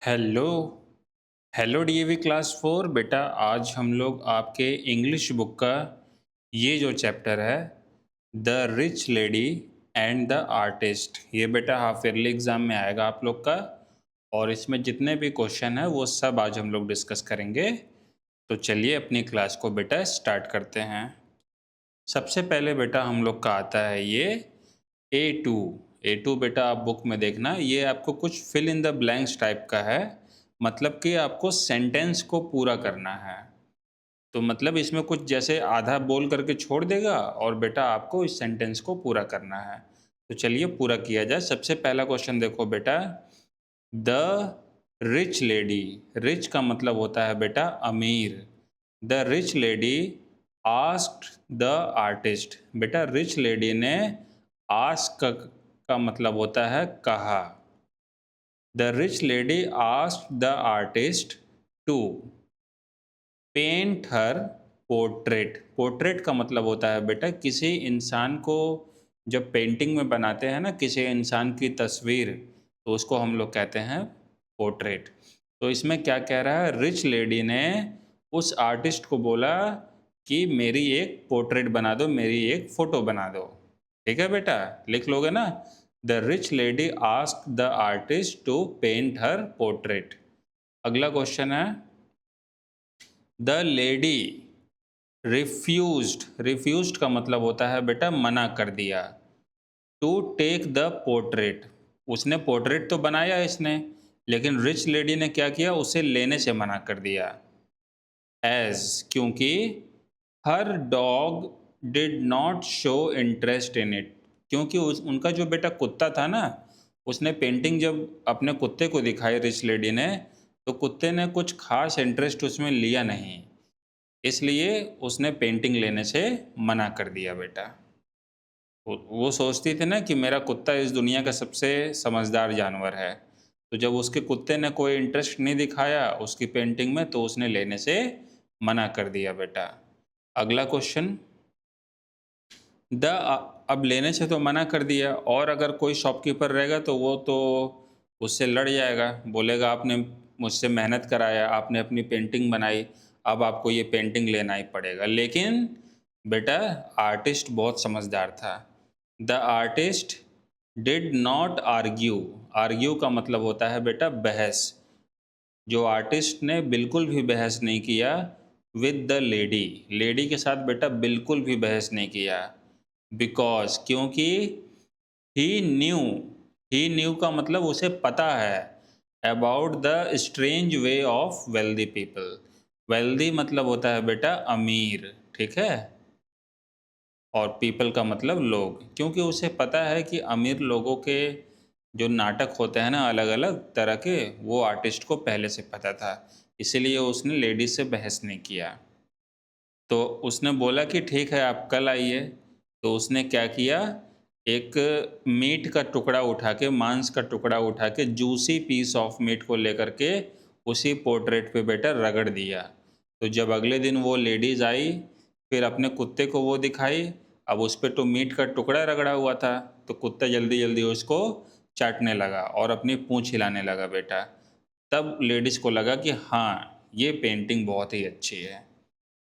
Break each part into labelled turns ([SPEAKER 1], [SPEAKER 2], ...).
[SPEAKER 1] Hello hello DAV class 4 बेटा। आज हम लोग आपके इंग्लिश बुक का ये जो चैप्टर है the rich lady and the artist, ये बेटा हाफ ईयरली एग्जाम में आएगा आप लोग का। और इसमें जितने भी क्वेश्चन है वो सब आज हम लोग डिस्कस करेंगे। तो चलिए अपनी क्लास को बेटा स्टार्ट करते हैं। सबसे पहले बेटा हम लोग का आता है ये A2। A2 बेटा आप बुक में देखना, ये आपको कुछ fill in the blanks type का है। मतलब कि आपको सेंटेंस को पूरा करना है। तो मतलब इसमें कुछ जैसे आधा बोल करके छोड़ देगा और बेटा आपको इस सेंटेंस को पूरा करना है। तो चलिए पूरा किया जाए। सबसे पहला क्वेश्चन देखो बेटा, द रिच लेडी। रिच का मतलब होता है बेटा अमीर। The rich lady asked the artist. बेटा रिच लेडी ने आस्क का मतलब होता है कहा। The rich lady asked the artist to paint her portrait. Portrait का मतलब होता है बेटा किसी इंसान को जब पेंटिंग में बनाते हैं ना, किसी इंसान की तस्वीर, तो उसको हम लोग कहते हैं पोर्ट्रेट। तो इसमें क्या कह रहा है, रिच लेडी ने उस आर्टिस्ट को बोला कि मेरी एक पोर्ट्रेट बना दो, मेरी एक फ़ोटो बना दो। ठीक है बेटा, लिख लोगे ना। The rich lady asked the artist to paint her portrait. अगला क्वेश्चन है, द लेडी रिफ्यूज्ड। रिफ्यूज्ड का मतलब होता है बेटा मना कर दिया। To take the portrait. उसने पोर्ट्रेट तो बनाया इसने, लेकिन रिच लेडी ने क्या किया, उसे लेने से मना कर दिया। एज क्योंकि हर dog did not show interest in it. क्योंकि उनका जो बेटा कुत्ता था ना, उसने पेंटिंग जब अपने कुत्ते को दिखाई रिच लेडी ने, तो कुत्ते ने कुछ खास इंटरेस्ट उसमें लिया नहीं, इसलिए उसने पेंटिंग लेने से मना कर दिया बेटा। वो सोचती थी ना कि मेरा कुत्ता इस दुनिया का सबसे समझदार जानवर है। तो जब उसके कुत्ते ने कोई इंटरेस्ट नहीं दिखाया उसकी पेंटिंग में, तो उसने लेने से मना कर दिया बेटा। अगला क्वेश्चन, अब लेने से तो मना कर दिया, और अगर कोई शॉपकीपर रहेगा तो वो तो उससे लड़ जाएगा, बोलेगा आपने मुझसे मेहनत कराया, आपने अपनी पेंटिंग बनाई, अब आपको ये पेंटिंग लेना ही पड़ेगा। लेकिन बेटा आर्टिस्ट बहुत समझदार था। The artist did not argue. Argue का मतलब होता है बेटा बहस। जो आर्टिस्ट ने बिल्कुल भी बहस नहीं किया विद द लेडी। लेडी के साथ बेटा बिल्कुल भी बहस नहीं किया। बिकॉज क्योंकि ही न्यू। ही न्यू का मतलब उसे पता है about the strange way of wealthy people. Wealthy मतलब होता है बेटा अमीर, ठीक है, और पीपल का मतलब लोग। क्योंकि उसे पता है कि अमीर लोगों के जो नाटक होते हैं ना अलग अलग तरह के, वो आर्टिस्ट को पहले से पता था, इसीलिए उसने लेडी से बहस नहीं किया। तो उसने बोला कि ठीक है आप कल आइए। तो उसने क्या किया, एक मीट का टुकड़ा उठा के, मांस का टुकड़ा उठा के, जूसी पीस ऑफ मीट को लेकर के उसी पोर्ट्रेट पे बेटा रगड़ दिया। तो जब अगले दिन वो लेडीज़ आई, फिर अपने कुत्ते को वो दिखाई, अब उस पे तो मीट का टुकड़ा रगड़ा हुआ था, तो कुत्ता जल्दी जल्दी उसको चाटने लगा और अपनी पूँछ हिलाने लगा बेटा। तब लेडीज़ को लगा कि हाँ ये पेंटिंग बहुत ही अच्छी है।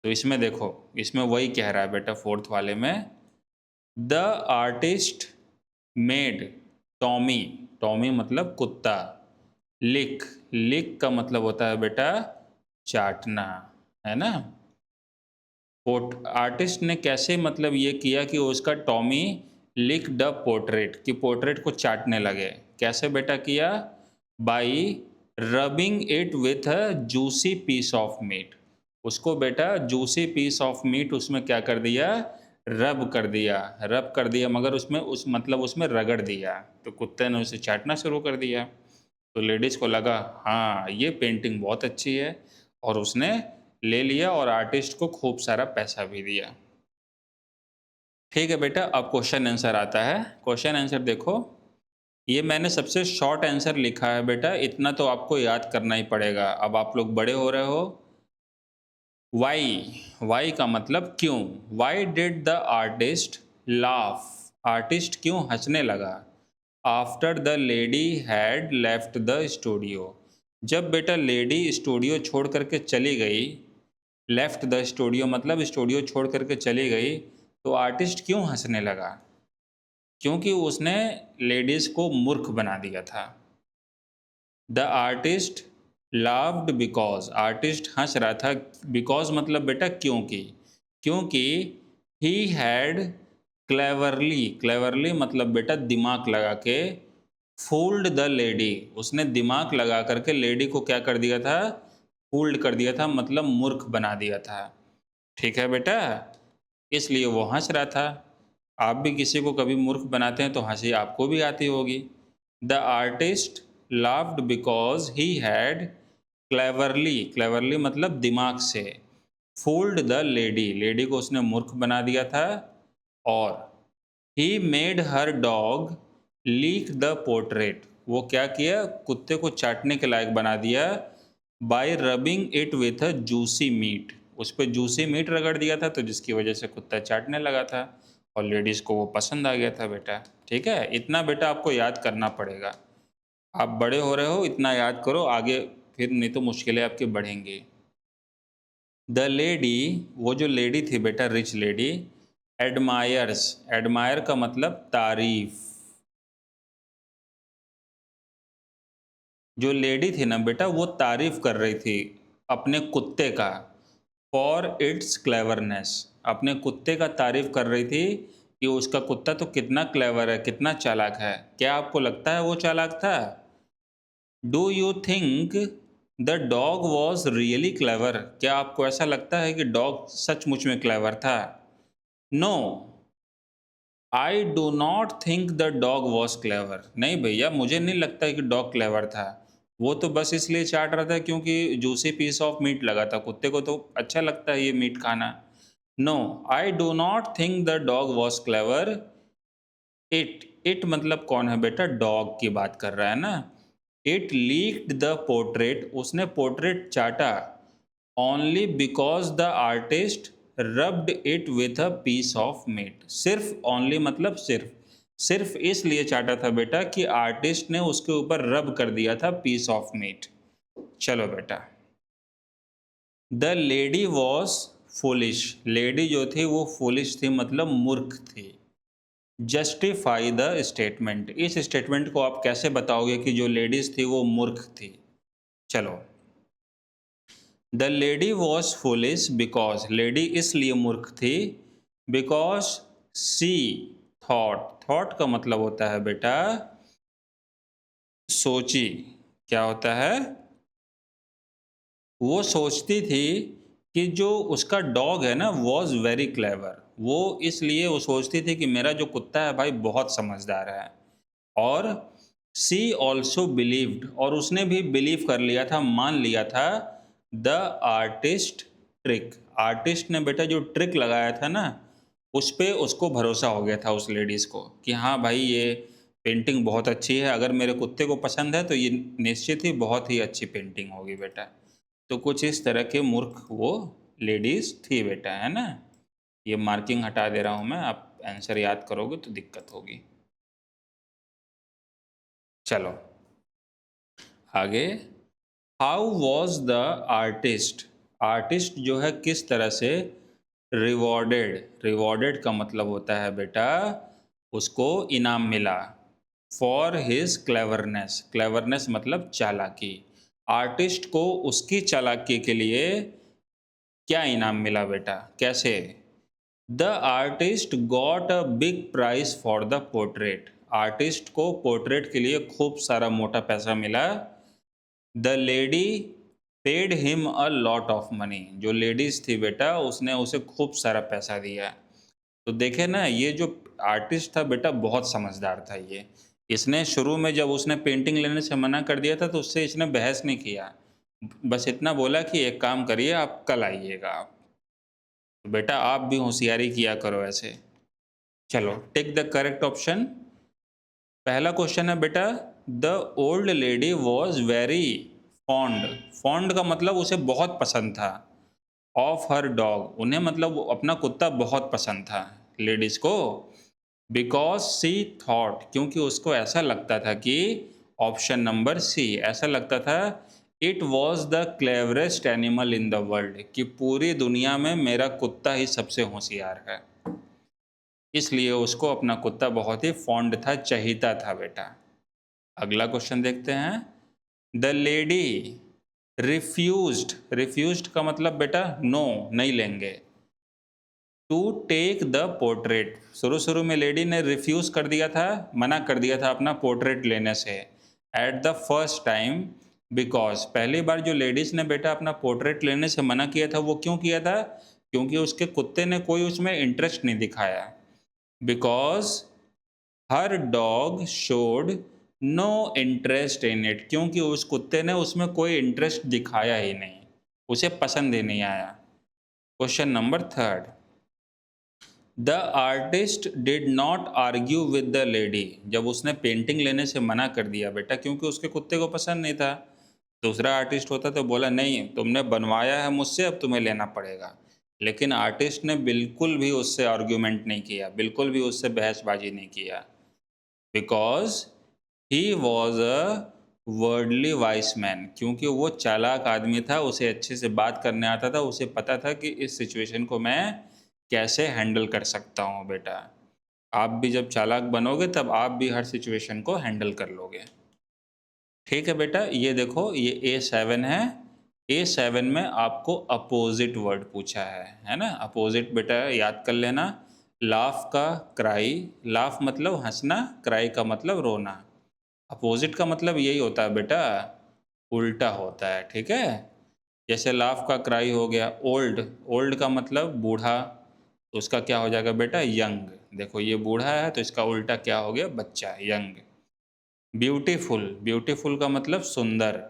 [SPEAKER 1] तो इसमें देखो, इसमें वही कह रहा है बेटा फोर्थ वाले में, the artist made Tommy. Tommy मतलब कुत्ता। लिक। लिक का मतलब होता है बेटा चाटना, है ना। आर्टिस्ट ने कैसे मतलब ये किया कि उसका टॉमी लिक द पोर्ट्रेट, कि पोर्ट्रेट को चाटने लगे। कैसे बेटा किया, by rubbing it with a juicy piece of meat. उसको बेटा जूसी पीस ऑफ मीट उसमें क्या कर दिया, रब कर दिया। रब कर दिया मगर उसमें उस मतलब उसमें रगड़ दिया, तो कुत्ते ने उसे चाटना शुरू कर दिया। तो लेडीज़ को लगा हाँ ये पेंटिंग बहुत अच्छी है, और उसने ले लिया और आर्टिस्ट को खूब सारा पैसा भी दिया। ठीक है बेटा, अब क्वेश्चन आंसर आता है। क्वेश्चन आंसर देखो, ये मैंने सबसे शॉर्ट आंसर लिखा है बेटा, इतना तो आपको याद करना ही पड़ेगा, अब आप लोग बड़े हो रहे हो। वाई। वाई का मतलब क्यों। Why did the artist laugh. Artist क्यों हंसने लगा after the lady had left the studio. जब बेटा लेडी स्टूडियो छोड़ करके चली गई, लेफ्ट द स्टूडियो मतलब स्टूडियो छोड़ करके चली गई, तो आर्टिस्ट क्यों हंसने लगा? क्योंकि उसने लेडीज को मूर्ख बना दिया था। द आर्टिस्ट लाव्ड बिकॉज, आर्टिस्ट हंस रहा था, बिकॉज मतलब बेटा क्योंकि, क्योंकि ही हैड क्लेवरली, क्लेवरली मतलब बेटा दिमाग लगा के, फूल्ड द लेडी, उसने दिमाग लगा करके लेडी को क्या कर दिया था? फूल्ड कर दिया था, मतलब मूर्ख बना दिया था। ठीक है बेटा, इसलिए वो हंस रहा था। आप भी किसी को कभी मूर्ख बनाते हैं तो हंसी आपको भी आती होगी। The artist laughed because he had cleverly, cleverly मतलब दिमाग से, फूल्ड द लेडी, लेडी को उसने मूर्ख बना दिया था। और he made her dog leak the portrait, वो क्या किया? कुत्ते को चाटने के लायक बना दिया। By rubbing it with a juicy meat, उस पर जूसी मीट रगड़ दिया था, तो जिसकी वजह से कुत्ता चाटने लगा था और लेडीज़ को वो पसंद आ गया था बेटा। ठीक है, इतना बेटा आपको याद करना पड़ेगा। आप बड़े हो रहे हो, इतना याद करो, आगे फिर नहीं तो मुश्किलें आपकी बढ़ेंगी। द लेडी, वो जो लेडी थी बेटा, रिच लेडी, एडमायर्स, एडमायर का मतलब तारीफ, जो लेडी थी ना बेटा वो तारीफ कर रही थी अपने कुत्ते का, फॉर इट्स क्लेवरनेस, अपने कुत्ते का तारीफ कर रही थी कि उसका कुत्ता तो कितना क्लेवर है, कितना चालाक है। क्या आपको लगता है वो चालाक था? Do you think the dog was really clever, क्या आपको ऐसा लगता है कि डॉग सचमुच में क्लेवर था? No, I do not think the dog was clever, नहीं भैया मुझे नहीं लगता कि डॉग क्लेवर था। वो तो बस इसलिए चाट रहा था क्योंकि जूसी पीस ऑफ मीट लगा था, कुत्ते को तो अच्छा लगता है ये मीट खाना। No, I do not think the dog was clever. It मतलब कौन है बेटा? डॉग की बात कर रहा है ना। इट लीक्ड द पोर्ट्रेट, उसने पोर्ट्रेट चाटा, only because the artist rubbed it with a piece of meat, सिर्फ ओनली मतलब सिर्फ, सिर्फ इसलिए चाटा था बेटा कि आर्टिस्ट ने उसके ऊपर रब कर दिया था पीस ऑफ मीट। चलो बेटा, the lady was foolish, lady जो थी वो फुलिश थी मतलब मूर्ख थी। जस्टिफाई द स्टेटमेंट, इस स्टेटमेंट को आप कैसे बताओगे कि जो लेडीज थी वो मूर्ख थी? चलो, the lady was foolish because, lady इसलिए मूर्ख थी, बिकॉज सी थॉट, थॉट का मतलब होता है बेटा सोची, क्या होता है? वो सोचती थी कि जो उसका डॉग है ना वॉज वेरी क्लेवर, वो इसलिए वो सोचती थी कि मेरा जो कुत्ता है भाई बहुत समझदार है। और सी ऑल्सो बिलीव्ड, और उसने भी बिलीव कर लिया था, मान लिया था, द आर्टिस्ट ट्रिक, आर्टिस्ट ने बेटा जो ट्रिक लगाया था ना उस पे उसको भरोसा हो गया था उस लेडीज़ को कि हाँ भाई ये पेंटिंग बहुत अच्छी है, अगर मेरे कुत्ते को पसंद है तो ये निश्चित ही बहुत ही अच्छी पेंटिंग होगी बेटा। तो कुछ इस तरह के मूर्ख वो लेडीज़ थी बेटा, है ना। ये मार्किंग हटा दे रहा हूँ मैं, आप आंसर याद करोगे तो दिक्कत होगी। चलो आगे, how was the artist, artist जो है किस तरह से रिवॉर्डेड, रिवॉर्डेड का मतलब होता है बेटा उसको इनाम मिला, फॉर हिज क्लेवरनेस, क्लेवरनेस मतलब चालाकी, आर्टिस्ट को उसकी चालाकी के लिए क्या इनाम मिला बेटा? कैसे? The artist got a big prize for the portrait, artist को पोर्ट्रेट के लिए खूब सारा मोटा पैसा मिला। The lady paid him a lot of money, जो लेडीज थी बेटा उसने उसे खूब सारा पैसा दिया। तो देखे ना, ये जो आर्टिस्ट था बेटा बहुत समझदार था ये, इसने शुरू में जब उसने पेंटिंग लेने से मना कर दिया था तो उससे इसने बहस नहीं किया, बस इतना बोला कि एक काम करिए आप कल आइएगा आप। तो बेटा आप भी होशियारी किया करो ऐसे। चलो टेक द करेक्ट ऑप्शन। पहला क्वेश्चन है बेटा, the old lady was very fond, fond का मतलब उसे बहुत पसंद था, ऑफ हर डॉग, उन्हें मतलब वो अपना कुत्ता बहुत पसंद था लेडीज को, बिकॉज सी थॉट, क्योंकि उसको ऐसा लगता था कि ऑप्शन नंबर सी, ऐसा लगता था it was the cleverest animal in the world, कि पूरी दुनिया में मेरा कुत्ता ही सबसे होशियार है। इसलिए उसको अपना कुत्ता बहुत ही फॉन्ड था, चहीता था बेटा। अगला क्वेश्चन देखते हैं। द लेडी रिफ्यूज्ड, रिफ्यूज्ड का मतलब बेटा नो, नहीं लेंगे। टू टेक द पोर्ट्रेट, शुरू शुरू में लेडी ने रिफ्यूज कर दिया था, मना कर दिया था अपना पोर्ट्रेट लेने से। At the first time, because पहली बार जो लेडीज ने बेटा अपना पोर्ट्रेट लेने से मना किया था, वो क्यों किया था? क्योंकि उसके कुत्ते ने कोई उसमें इंटरेस्ट नहीं दिखाया। Because her dog showed no interest in it, क्योंकि उस कुत्ते ने उसमें कोई इंटरेस्ट दिखाया ही नहीं, उसे पसंद ही नहीं आया। Question number third. The artist did not argue with the lady, जब उसने पेंटिंग लेने से मना कर दिया बेटा, क्योंकि उसके कुत्ते को पसंद नहीं था। दूसरा आर्टिस्ट होता तो बोला नहीं, तुमने बनवाया है मुझसे, अब तुम्हें लेना पड़ेगा। लेकिन आर्टिस्ट ने बिल्कुल भी उससे आर्ग्यूमेंट नहीं किया, बिल्कुल भी उससे बहसबाजी नहीं किया। Because he was a worldly vice man, क्योंकि वो चालाक आदमी था, उसे अच्छे से बात करने आता था, उसे पता था कि इस सिचुएशन को मैं कैसे हैंडल कर सकता हूँ बेटा। आप भी जब चालाक बनोगे तब आप भी हर सिचुएशन को हैंडल कर लोगे। ठीक है बेटा, ये देखो, ये A7 है। A7 में आपको अपोजिट वर्ड पूछा है ना। अपोजिट बेटा याद कर लेना। लाफ का क्राई, लाफ मतलब हंसना, क्राई का मतलब रोना। अपोजिट का मतलब यही होता है बेटा, उल्टा होता है। ठीक है, जैसे लाफ का क्राई हो गया ओल्ड, ओल्ड का मतलब बूढ़ा, तो उसका क्या हो जाएगा बेटा? यंग। देखो ये बूढ़ा है तो इसका उल्टा क्या हो गया? बच्चा, यंग। ब्यूटीफुल, ब्यूटीफुल का मतलब सुंदर,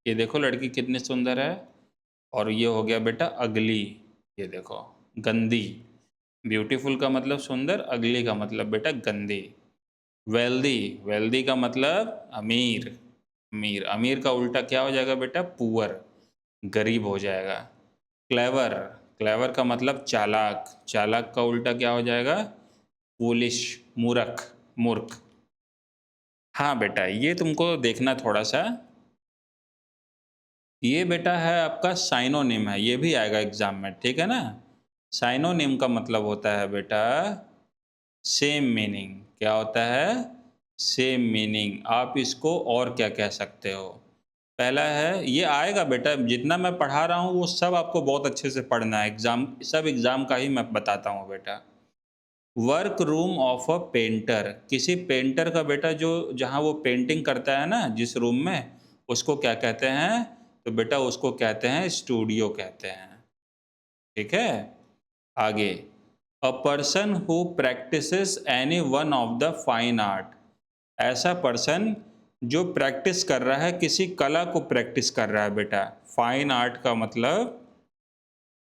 [SPEAKER 1] ये देखो लड़की कितनी सुंदर है। और ये हो गया बेटा अगली, ये देखो गंदी। ब्यूटीफुल का मतलब सुंदर, अगली का मतलब बेटा गंदी। वेल्दी, वेल्दी का मतलब अमीर, अमीर। अमीर का उल्टा क्या हो जाएगा बेटा? पुअर, गरीब हो जाएगा। क्लेवर, क्लेवर का मतलब चालाक, चालाक का उल्टा क्या हो जाएगा? फूलिश, मूर्ख, मूर्ख। हाँ बेटा, ये तुमको देखना थोड़ा सा। ये बेटा है आपका साइनोनिम है, ये भी आएगा एग्जाम में, ठीक है ना। साइनोनिम का मतलब होता है बेटा सेम मीनिंग। क्या होता है? Same meaning. आप इसको और क्या कह सकते हो? पहला है, ये आएगा बेटा, जितना मैं पढ़ा रहा हूँ वो सब आपको बहुत अच्छे से पढ़ना है, एग्जाम सब एग्जाम का ही मैं बताता हूँ बेटा। Work room of a painter, किसी पेंटर का बेटा जो जहाँ वो पेंटिंग करता है ना, जिस रूम में, उसको क्या कहते हैं? तो बेटा उसको कहते हैं स्टूडियो कहते हैं। ठीक है, आगे। A person who practices any one of the fine art, ऐसा पर्सन जो प्रैक्टिस कर रहा है, किसी कला को प्रैक्टिस कर रहा है बेटा। फाइन आर्ट का मतलब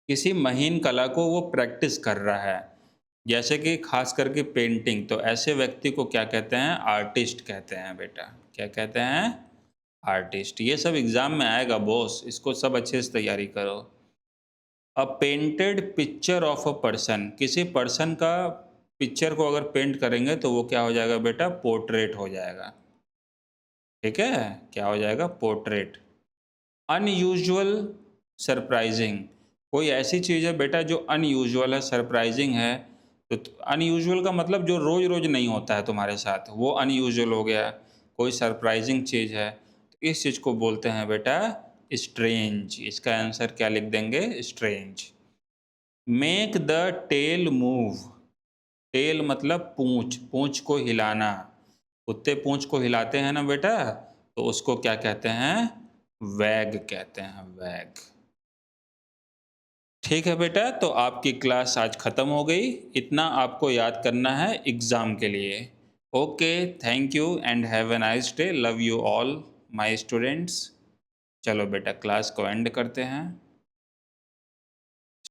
[SPEAKER 1] किसी महीन कला को वो प्रैक्टिस कर रहा है, जैसे कि खास करके पेंटिंग। तो ऐसे व्यक्ति को क्या कहते हैं? आर्टिस्ट कहते हैं बेटा। क्या कहते हैं? आर्टिस्ट। ये सब एग्जाम में आएगा बॉस, इसको सब अच्छे से तैयारी करो। A painted picture of a person, किसी पर्सन का पिक्चर को अगर पेंट करेंगे तो वो क्या हो जाएगा बेटा? पोर्ट्रेट हो जाएगा। ठीक है, क्या हो जाएगा? पोर्ट्रेट। अनयूजुअल, सरप्राइजिंग, कोई ऐसी चीज़ है बेटा जो अनयूजुअल है, सरप्राइजिंग है। तो अनयूजुअल का मतलब जो रोज़ रोज़ नहीं होता है तुम्हारे साथ, वो अनयूजुअल हो गया। कोई सरप्राइजिंग चीज़ है तो इस चीज़ को बोलते हैं बेटा स्ट्रेंज। इसका आंसर क्या लिख देंगे? Strange. Make the tail move, tail मतलब पूंछ, पूंछ को हिलाना। कुत्ते पूंछ को हिलाते हैं ना बेटा, तो उसको क्या कहते हैं? वैग कहते हैं, वैग। ठीक है बेटा, तो आपकी क्लास आज ख़त्म हो गई। इतना आपको याद करना है एग्ज़ाम के लिए। Okay, thank you and have a nice day. Love you all my students. चलो बेटा क्लास को एंड करते हैं।